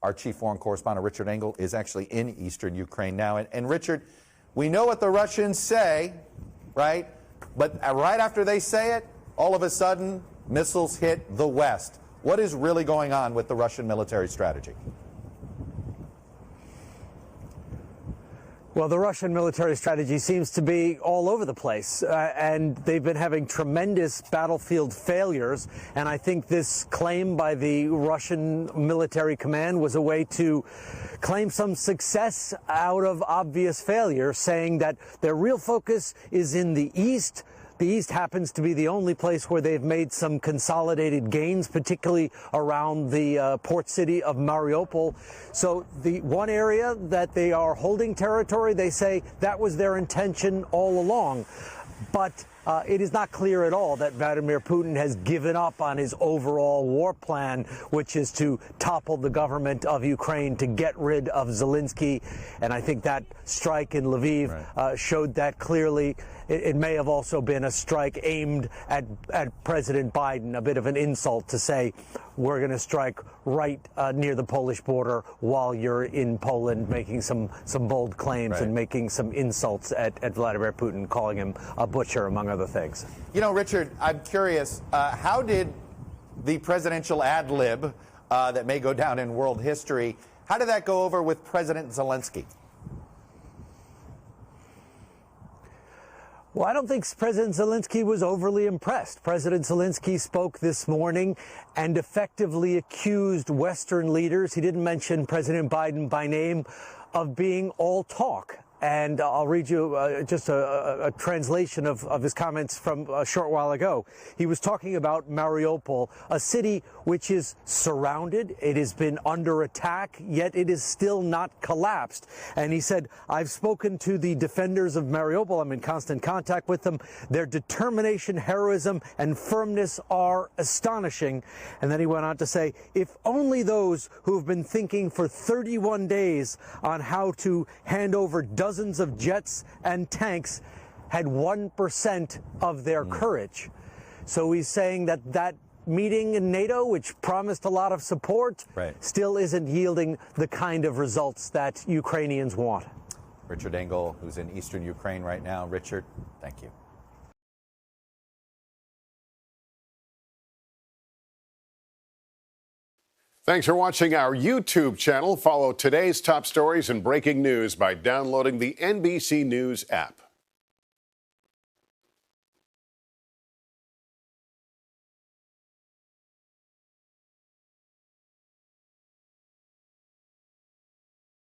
Our chief foreign correspondent, Richard Engel, is actually in eastern Ukraine now. And Richard, we know what the Russians say, right? But right after they say it, all of a sudden, missiles hit the West. What is really going on with the Russian military strategy? Well, the Russian military strategy seems to be all over the place, and they've been having tremendous battlefield failures. And I think this claim by the Russian military command was a way to claim some success out of obvious failure, saying that their real focus is in the East. The East happens to be the only place where they've made some consolidated gains, particularly around the port city of Mariupol. So the one area that they are holding territory, they say that was their intention all along. But it is not clear at all that Vladimir Putin has given up on his overall war plan, which is to topple the government of Ukraine to get rid of Zelenskyy. And I think that strike in Lviv showed that clearly. It may have also been a strike aimed at President Biden, a bit of an insult to say, we're going to strike right near the Polish border while you're in Poland, making some bold claims and making some insults at Vladimir Putin, calling him a butcher, among other things. You know, Richard, I'm curious, how did the presidential ad lib that may go down in world history, how did that go over with President Zelenskyy? Well, I don't think President Zelenskyy was overly impressed. President Zelenskyy spoke this morning and effectively accused Western leaders, he didn't mention President Biden by name, of being all talk. And I'll read you just a translation of his comments from a short while ago. He was talking about Mariupol, a city which is surrounded. It has been under attack, yet it is still not collapsed. And he said, I've spoken to the defenders of Mariupol. I'm in constant contact with them. Their determination, heroism, and firmness are astonishing. And then he went on to say, if only those who have been thinking for 31 days on how to hand over dozens of jets and tanks had 1% of their courage. So he's saying that that meeting in NATO, which promised a lot of support, still isn't yielding the kind of results that Ukrainians want. Richard Engel, who's in eastern Ukraine right now. Richard, thank you. Thanks for watching our YouTube channel. Follow today's top stories and breaking news by downloading the NBC News app.